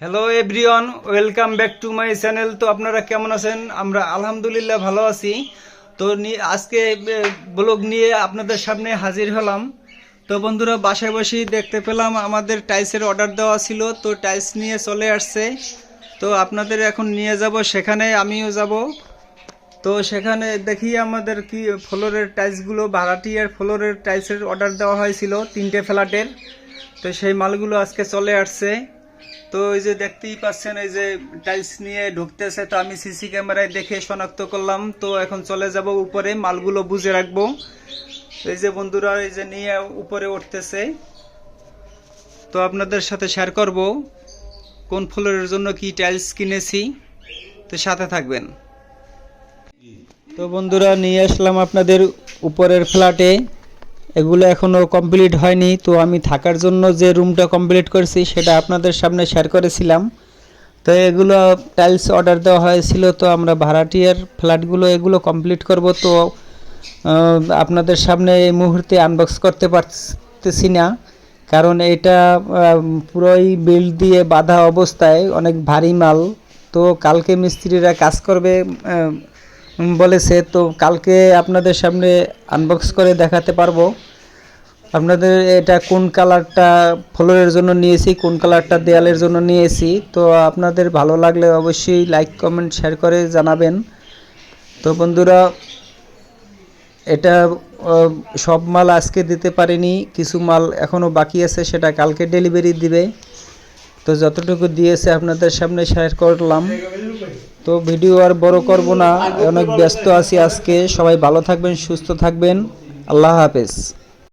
Hello everyone, welcome back to my channel. তো আপনারা কেমন আছেন? আমরা আলহামদুলিল্লাহ ভালো আছি। তো আজকে ব্লগ নিয়ে আপনাদের সামনে হাজির হলাম। তো বন্ধুরা, বাসায় বসেই দেখতে পেলাম আমাদের টাইলসের অর্ডার দেওয়া ছিল, তো টাইলস নিয়ে চলে আসছে। তো আপনাদের এখন নিয়ে যাব, সেখানে আমিও যাব। তো সেখানে দেখি আমাদের কি ফ্লোরের টাইলসগুলো, ভাড়াটিয়ার ফ্লোরের টাইলসের অর্ডার দেওয়া হয়েছিল 3টে ফ্ল্যাটের। তো সেই মালগুলো আজকে চলে আসছে। তো এই যে দেখতেই পাচ্ছেন, এই যে টাইলস নিয়ে ঢুকতেছে, তো আমি সিসি ক্যামেরায় দেখে শনাক্ত করলাম। তো এখন চলে যাব উপরে, মালগুলো বুঝে রাখবো। এই যে বন্ধুরা, এই যে নিয়ে উপরে উঠতেছে, তো আপনাদের সাথে শেয়ার করব কোন ফ্লোরের জন্য কি টাইলস কিনেছি। তো সাথে থাকবেন। তো বন্ধুরা, নিয়ে আসলাম আপনাদের উপরের ফ্ল্যাটে। এগুলো এখনও কমপ্লিট হয়নি, তো আমি থাকার জন্য যে রুমটা কমপ্লিট করেছি সেটা আপনাদের সামনে শেয়ার করেছিলাম। তো এগুলো টাইলস অর্ডার দেওয়া হয়েছিল, তো আমরা ভাড়াটিয়ার ফ্ল্যাটগুলো এগুলো কমপ্লিট করব। তো আপনাদের সামনে এই মুহূর্তে আনবক্স করতে পারতেছি না, কারণ এটা পুরোই বেল্ট দিয়ে বাঁধা অবস্থায়, অনেক ভারী মাল। তো কালকে মিস্ত্রিরা কাজ করবে বলেছে, তো কালকে আপনাদের সামনে আনবক্স করে দেখাতে পারবো আপনাদের এটা কোন কালারটা ফ্লোরের জন্য নিয়েছি, কোন কালারটা দেয়ালের জন্য নিয়েছি। তো আপনাদের ভালো লাগলে অবশ্যই লাইক কমেন্ট শেয়ার করে জানাবেন। তো বন্ধুরা, এটা সব মাল আজকে দিতে পারিনি, কিছু মাল এখনও বাকি আছে, সেটা কালকে ডেলিভারি দিবে। তো যতটুকু দিয়েছে আপনাদের সামনে শেয়ার করলাম। তো ভিডিও আর বড় করব না, অনেক ব্যস্ত আছি আজকে। সবাই ভালো থাকবেন, সুস্থ থাকবেন। আল্লাহ হাফেজ।